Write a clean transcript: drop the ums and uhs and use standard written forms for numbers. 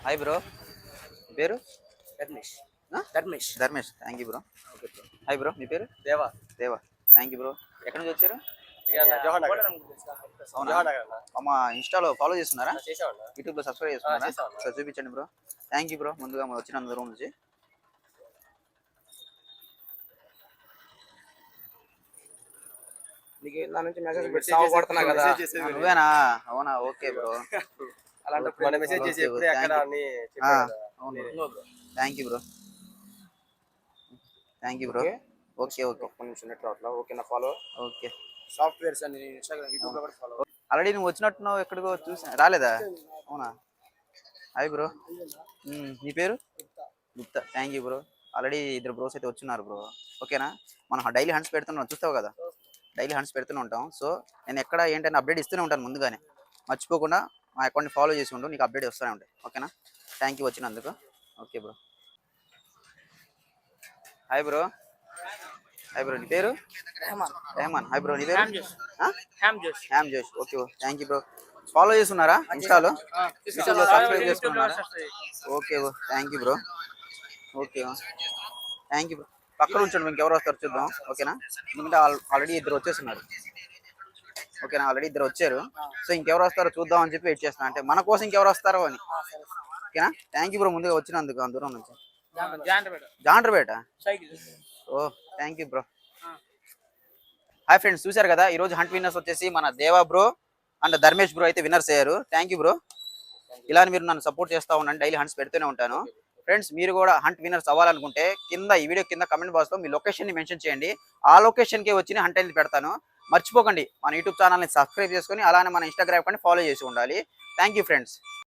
Hi bro. పేరు? ధర్మేష్. ఆ? Dharmesh. Dharmesh. Thank you bro. Okay bro. Hi bro, మీ పేరు? Deva. Deva. Thank you bro. ఎక్కడి నుంచి వచ్చారు? జవహర్ నగర్. అవునా? జవహర్ నగర్ అన్న. మా ఇన్స్టాలో ఫాలో చేస్తున్నారా? చేసావన్నా? యూట్యూబ్లో సబ్స్క్రైబ్ చేసుకున్నారా? చేసాను. ఒకసారి చూపించండి బ్రో. థ్యాంక్ యూ బ్రో, ముందుగా వచ్చిన దూరం నుంచి. నీకు నా నుంచి మెసేజ్ పెట్టి సాగు కొడుతున్నా కదా. నువ్వేనా? అవునా, ఓకే బ్రో. అలాంటప్పుడు మన మెసేజ్ చేసి ఎప్పుడు ఎక్కడ అని అవును bro. Thank you bro. Thank you bro. Okay okay. ఒక్క నిమిషం నెట్ రావట్లా. ఓకే నా ఫాలో. ఓకే. సాఫ్ట్వేర్స్ అని ఇన్స్టాగ్రామ్ యూట్యూబ్ లో కూడా ఫాలో. ఆల్రెడీ నువ్వు వచ్చినట్టున్నావు, ఎక్కడికో చూసా. రాలేదా? అవునా? Hi bro. నీ పేరు? Gupta. Thank you bro. Already ఇద్దరు బ్రోస్ అయితే వచ్చున్నారు బ్రో. ఓకేనా? మనం డైలీ హండ్స్ పెడుతున్నాం, చూస్తావు కదా, డైలీ హండ్స్ పెడుతూనే ఉంటాం. సో నేను ఎక్కడ ఏంటంటే అప్డేట్ ఇస్తూనే ఉంటాను ముందుగానే. మర్చిపోకుండా మా అకౌంట్ని ఫాలో చేసి ఉండు, నీకు అప్డేట్ వస్తూనే ఉంటాయి. ఓకేనా? థ్యాంక్ యూ వచ్చినందుకు. Okay bro. Hi bro. Hi bro, నీ పేరు? రెహమాన్. హాయ్ బ్రో, నీ పేరు? హ్యామ్ జోష్. Okay bro. Thank you bro. Follow చేస్తున్నారా ఇన్స్టాలో? యూట్యూబ్లో సబ్స్క్రైబ్ చేసుకున్నారా? Okay bro. Thank you bro. Okay. Thank you bro. పక్కన ఉంచండి, ఇంకెవరు వస్తారు చూద్దాం. ఓకేనా? ఎందుకంటే ఆల్రెడీ ఇద్దరు వచ్చేస్తున్నారు. ఓకేనా? ఆల్రెడీ ఇద్దరు వచ్చారు. సో ఇంకెవరు వస్తారో చూద్దాం అని చెప్పి వెయిట్ చేస్తాను, అంటే మన కోసం ఇంకెవరు వస్తారో అని. ఓకేనా? థ్యాంక్ యూ బ్రో, ముందుగా వచ్చినందుకు అంత దూరం నుంచి. Jandrapeta. Oh thank you bro. Hi friends, చూశారు కదా ఈరోజు హంట్ విన్నర్స్ వచ్చేసి మన Deva bro and Dharmesh bro అయితే విన్నర్స్ అయ్యారు. Thank you bro. ఇలానే మీరు నన్ను సపోర్ట్ చేస్తూ ఉండండి, డైలీ హంట్స్ పెడుతూనే ఉంటాను. ఫ్రెండ్స్, మీరు కూడా హంట్ విన్నర్స్ అవ్వాలనుకుంటే కింద ఈ వీడియో కింద కమెంట్ బాక్స్లో మీ లొకేషన్ని మెన్షన్ చేయండి. ఆ లొకేషన్కి వచ్చి హంట్ అనేది పెడతాను. మర్చిపోకండి మన యూట్యూబ్ ఛానల్ని సబ్స్క్రైబ్ చేసుకొని అలానే మన ఇన్స్టాగ్రామ్ కానీ ఫాలో చేసి ఉండాలి. Thank you friends.